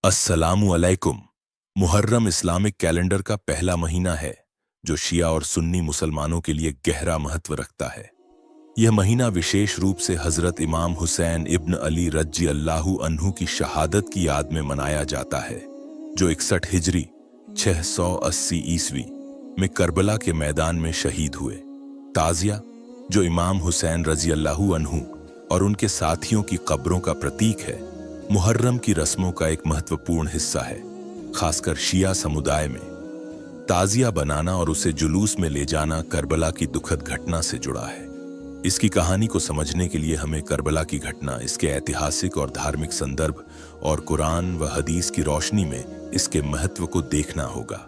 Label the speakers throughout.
Speaker 1: अस्सलामु अलैकुम। Muharram Islamic calendar का पहला महीना है जो शिया और सुन्नी मुसलमानों के लिए गहरा महत्व रखता है। यह महीना विशेष रूप से हजरत इमाम हुसैन इब्न अली रज़ी अल्लाहु अन्हु की शहादत की याद में मनाया जाता है, जो 61 हिजरी 680 ईस्वी में करबला के मैदान में शहीद हुए। ताज़िया, जो इमाम हुसैन रज़ी अल्लाहु अन्हु और उनके साथियों की कब्रों का प्रतीक है, मुहर्रम की रस्मों का एक महत्वपूर्ण हिस्सा है। खासकर शिया समुदाय में ताजिया बनाना और उसे जुलूस में ले जाना करबला की दुखद घटना से जुड़ा है। इसकी कहानी को समझने के लिए हमें करबला की घटना, इसके ऐतिहासिक और धार्मिक संदर्भ और कुरान व हदीस की रोशनी में इसके महत्व को देखना होगा।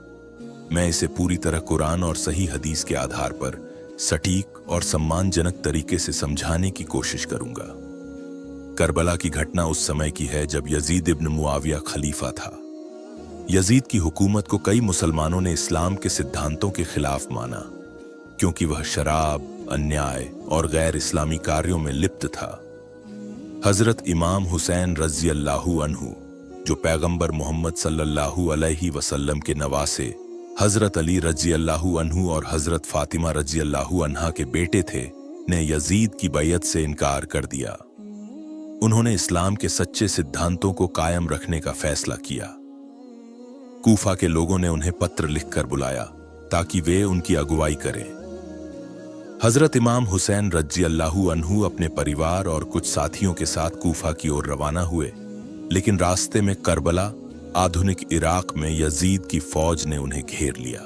Speaker 1: मैं इसे पूरी तरह कुरान और सही हदीस के आधार पर सटीक और सम्मानजनक तरीके से समझाने की कोशिश करूंगा। करबला की घटना उस समय की है जब यजीद इब्न मुआविया खलीफा था। यजीद की हुकूमत को कई मुसलमानों ने इस्लाम के सिद्धांतों के खिलाफ माना, क्योंकि वह शराब, अन्याय और गैर इस्लामी कार्यों में लिप्त था। हजरत इमाम हुसैन रज़ी अल्लाहु अन्हु, जो पैगंबर मोहम्मद सल्लल्लाहु अलैहि वसल्लम के नवासे हजरत अली रज़ी अल्लाहु अन्हु और हजरत फातिमा रज़ी अल्लाहु अन्हा के बेटे थे, ने यजीद की बैयत से इनकार कर दिया। उन्होंने इस्लाम के सच्चे सिद्धांतों को कायम रखने का फैसला किया। कूफा के लोगों ने उन्हें पत्र लिखकर बुलाया ताकि वे उनकी अगुवाई करें। हजरत इमाम हुसैन रज़ी अल्लाहु अन्हु अपने परिवार और कुछ साथियों के साथ कूफा की ओर रवाना हुए, लेकिन रास्ते में करबला, आधुनिक इराक में यजीद की फौज ने उन्हें घेर लिया।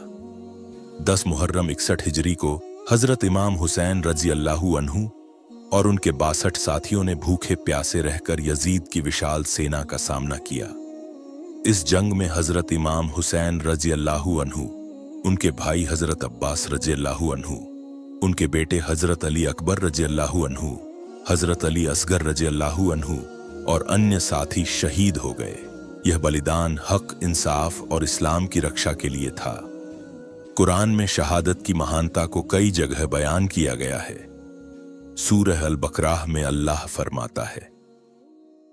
Speaker 1: 10 मुहर्रम 61 हिजरी को हजरत इमाम हुसैन रज़ी अल्लाहु अन्हु और उनके 62 साथियों ने भूखे प्यासे रहकर यजीद की विशाल सेना का सामना किया। इस जंग में हजरत इमाम हुसैन रज़ी अल्लाहु अन्हु, उनके भाई हजरत अब्बास रज़ी अल्लाहु अन्हु, उनके बेटे हजरत अली अकबर रज़ी अल्लाहु अन्हु, हजरत अली असगर रज़ी अल्लाहु अन्हु और अन्य साथी शहीद हो गए। यह बलिदान हक, इंसाफ और इस्लाम की रक्षा के लिए था। कुरान में शहादत की महानता को कई जगह बयान किया गया है। सूरह अल-बकराह में अल्लाह फरमाता है,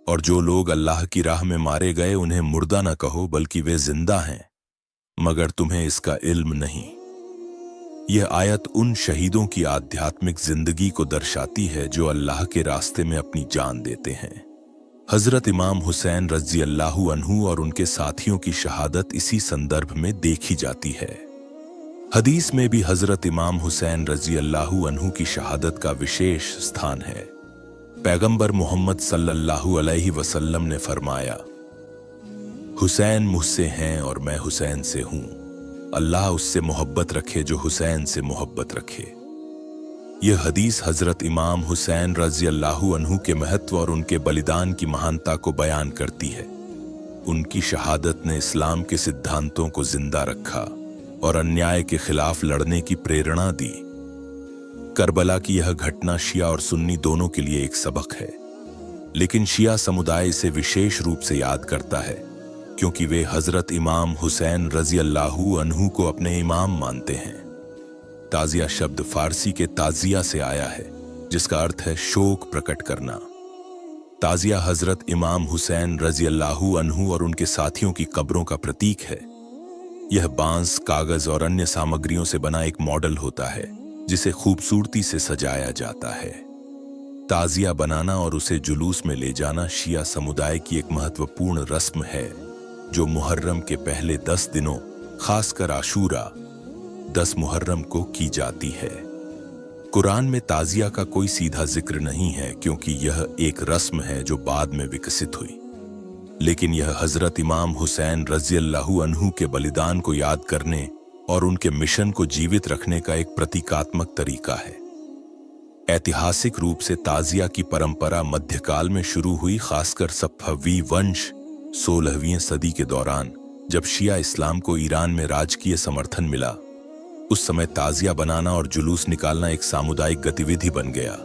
Speaker 1: और जो लोग अल्लाह की राह में मारे गए उन्हें मुर्दा न कहो, बल्कि वे जिंदा हैं, मगर तुम्हें इसका इल्म नहीं। यह आयत उन शहीदों की आध्यात्मिक जिंदगी को दर्शाती है जो अल्लाह के रास्ते में अपनी जान देते हैं। हजरत इमाम हुसैन रज़ी अल्लाहु अन्हु और उनके साथियों की शहादत इसी संदर्भ में देखी जाती है। हदीस में भी हजरत इमाम हुसैन रज़ी अल्लाहु अन्हु की शहादत का विशेष स्थान है। पैगंबर मोहम्मद सल्लल्लाहु अलैहि वसल्लम ने फरमाया, हुसैन मुझसे हैं और मैं हुसैन से हूं। अल्लाह उससे मोहब्बत रखे जो हुसैन से मोहब्बत रखे। यह हदीस हजरत इमाम हुसैन रज़ी अल्लाहु अन्हु के महत्व और उनके बलिदान की महानता को बयान करती है। उनकी शहादत ने इस्लाम के सिद्धांतों को जिंदा रखा और अन्याय के खिलाफ लड़ने की प्रेरणा दी। करबला की यह घटना शिया और सुन्नी दोनों के लिए एक सबक है, लेकिन शिया समुदाय इसे विशेष रूप से याद करता है क्योंकि वे हजरत इमाम हुसैन रज़ी अल्लाहु अन्हु को अपने इमाम मानते हैं। ताजिया शब्द फारसी के ताजिया से आया है, जिसका अर्थ है शोक प्रकट करना। ताजिया हजरत इमाम हुसैन रज़ी अल्लाहु अन्हु और उनके साथियों की कब्रों का प्रतीक है। यह बांस, कागज और अन्य सामग्रियों से बना एक मॉडल होता है जिसे खूबसूरती से सजाया जाता है। ताजिया बनाना और उसे जुलूस में ले जाना शिया समुदाय की एक महत्वपूर्ण रस्म है जो मुहर्रम के पहले 10 दिनों, खासकर आशूरा 10 मुहर्रम को की जाती है। कुरान में ताजिया का कोई सीधा जिक्र नहीं है क्योंकि यह एक रस्म है जो बाद में विकसित हुई, लेकिन यह हजरत इमाम हुसैन रज़ी अल्लाहु अन्हु के बलिदान को याद करने और उनके मिशन को जीवित रखने का एक प्रतीकात्मक तरीका है। ऐतिहासिक रूप से ताजिया की परंपरा मध्यकाल में शुरू हुई, खासकर सफवी वंश 16वीं सदी के दौरान, जब शिया इस्लाम को ईरान में राजकीय समर्थन मिला। उस समय ताजिया बनाना और जुलूस निकालना एक सामुदायिक गतिविधि बन गया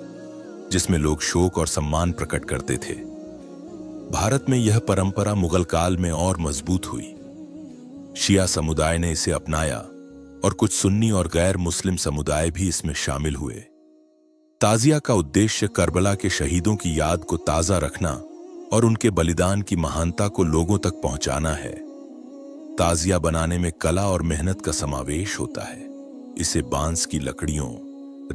Speaker 1: जिसमें लोग शोक और सम्मान प्रकट करते थे। भारत में यह परंपरा मुगल काल में और मजबूत हुई। शिया समुदाय ने इसे अपनाया और कुछ सुन्नी और गैर मुस्लिम समुदाय भी इसमें शामिल हुए। ताजिया का उद्देश्य करबला के शहीदों की याद को ताज़ा रखना और उनके बलिदान की महानता को लोगों तक पहुंचाना है। ताजिया बनाने में कला और मेहनत का समावेश होता है। इसे बांस की लकड़ियों,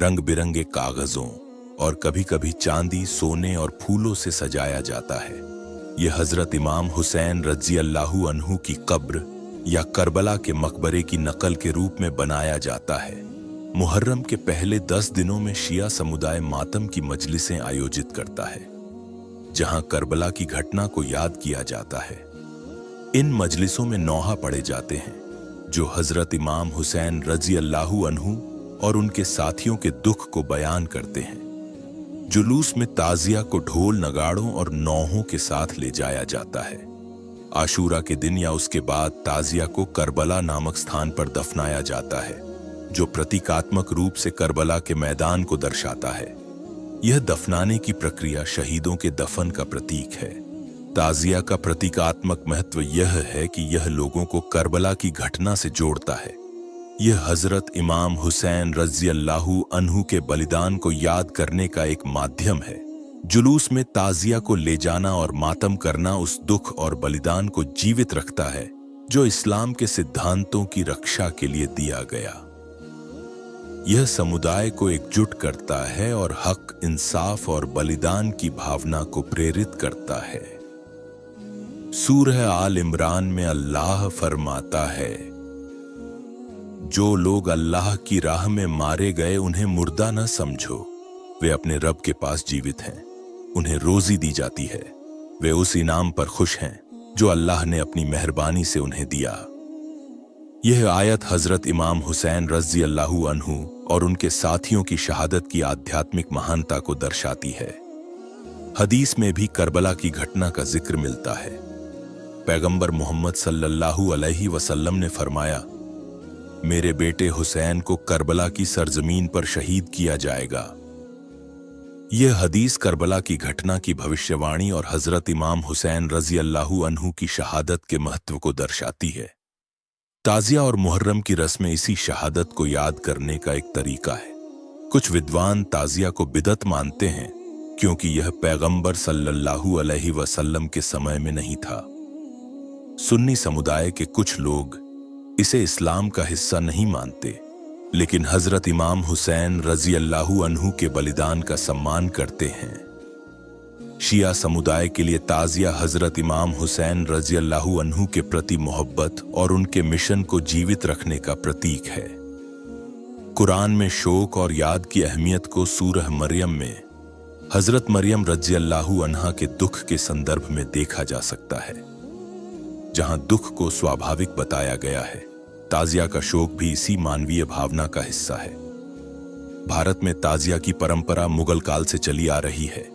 Speaker 1: रंग बिरंगे कागजों और कभी-कभी चांदी, सोने और फूलों से सजाया जाता है। यह हजरत इमाम हुसैन रज़ियल्लाहु अन्हु की कब्र या करबला के मकबरे की नकल के रूप में बनाया जाता है। मुहर्रम के पहले 10 दिनों में शिया समुदाय मातम की मजलिसें आयोजित करता है, जहां करबला की घटना को याद किया जाता है। इन मजलिसों में नौहा पढ़े जाते हैं, जो हजरत इमाम हुसैन रज़ियल्लाहु अन्हु और उनके साथियों के दुख को बयान करते हैं। जुलूस में ताजिया को ढोल, नगाड़ों और नौहों के साथ ले जाया जाता है। आशूरा के दिन या उसके बाद ताजिया को करबला नामक स्थान पर दफनाया जाता है, जो प्रतीकात्मक रूप से करबला के मैदान को दर्शाता है। यह दफनाने की प्रक्रिया शहीदों के दफन का प्रतीक है। ताजिया का प्रतीकात्मक महत्व यह है कि यह लोगों को करबला की घटना से जोड़ता है। यह हजरत इमाम हुसैन रज़ियल्लाहु अन्हु के बलिदान को याद करने का एक माध्यम है। जुलूस में ताजिया को ले जाना और मातम करना उस दुख और बलिदान को जीवित रखता है जो इस्लाम के सिद्धांतों की रक्षा के लिए दिया गया। यह समुदाय को एकजुट करता है और हक, इंसाफ और बलिदान की भावना को प्रेरित करता है। सूरह आल इमरान में अल्लाह फरमाता है, जो लोग अल्लाह की राह में मारे गए उन्हें मुर्दा न समझो, वे अपने रब के पास जीवित हैं, उन्हें रोजी दी जाती है, वे उस इनाम पर खुश हैं जो अल्लाह ने अपनी मेहरबानी से उन्हें दिया। यह आयत हजरत इमाम हुसैन रज़ियल्लाहु अन्हु और उनके साथियों की शहादत की आध्यात्मिक महानता को दर्शाती है। हदीस में भी करबला की घटना का जिक्र मिलता है। पैगंबर मोहम्मद सल्लल्लाहु अलैहि वसल्लम ने फरमाया, मेरे बेटे हुसैन को करबला की सरजमीन पर शहीद किया जाएगा। यह हदीस करबला की घटना की भविष्यवाणी और हजरत इमाम हुसैन रज़ियल्लाहु अन्हु की शहादत के महत्व को दर्शाती है। ताजिया और मुहर्रम की रस्में इसी शहादत को याद करने का एक तरीका है। कुछ विद्वान ताजिया को बिदअत मानते हैं क्योंकि यह पैगंबर सल्लल्लाहु अलैहि वसल्लम के समय में नहीं था। सुन्नी समुदाय के कुछ लोग इसे इस्लाम का हिस्सा नहीं मानते, लेकिन हजरत इमाम हुसैन रज़ियल्लाहु अन्हु के बलिदान का सम्मान करते हैं। शिया समुदाय के लिए ताजिया हजरत इमाम हुसैन रज़ियल्लाहु अन्हु के प्रति मोहब्बत और उनके मिशन को जीवित रखने का प्रतीक है। कुरान में शोक और याद की अहमियत को सूरह मरियम में हजरत मरियम रज़ियल्लाहु अन्हा के दुख के संदर्भ में देखा जा सकता है, जहां दुख को स्वाभाविक बताया गया है। ताजिया का शोक भी इसी मानवीय भावना का हिस्सा है। भारत में ताजिया की परंपरा मुगल काल से चली आ रही है।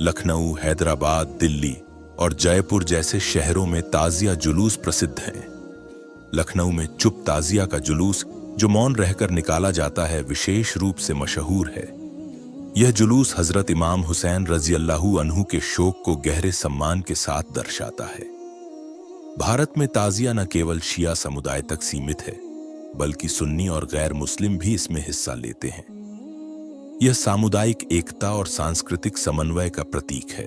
Speaker 1: लखनऊ, हैदराबाद, दिल्ली और जयपुर जैसे शहरों में ताजिया जुलूस प्रसिद्ध हैं। लखनऊ में चुप ताजिया का जुलूस, जो मौन रहकर निकाला जाता है, विशेष रूप से मशहूर है। यह जुलूस हजरत इमाम हुसैन रज़ियल्लाहु अन्हु के शोक को गहरे सम्मान के साथ दर्शाता है। भारत में ताजिया न केवल शिया समुदाय तक सीमित है, बल्कि सुन्नी और गैर मुस्लिम भी इसमें हिस्सा लेते हैं। यह सामुदायिक एकता और सांस्कृतिक समन्वय का प्रतीक है।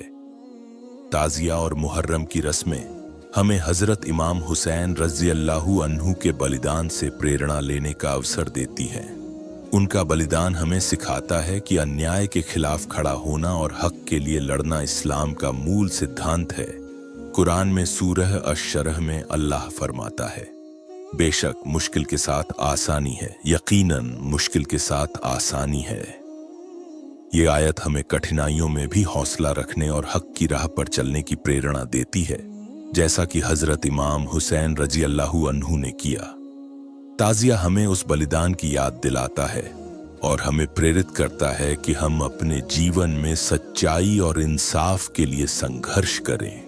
Speaker 1: ताजिया और मुहर्रम की रस्में हमें हजरत इमाम हुसैन रज़ियल्लाहु अन्हु के बलिदान से प्रेरणा लेने का अवसर देती हैं। उनका बलिदान हमें सिखाता है कि अन्याय के खिलाफ खड़ा होना और हक के लिए लड़ना इस्लाम का मूल सिद्धांत है। कुरान में सूरह अश-शरह में अल्लाह फरमाता है, बेशक मुश्किल के साथ आसानी है, यकीनन मुश्किल के साथ आसानी है। ये आयत हमें कठिनाइयों में भी हौसला रखने और हक की राह पर चलने की प्रेरणा देती है, जैसा कि हजरत इमाम हुसैन रज़ियल्लाहु अन्हु ने किया। ताजिया हमें उस बलिदान की याद दिलाता है और हमें प्रेरित करता है कि हम अपने जीवन में सच्चाई और इंसाफ के लिए संघर्ष करें।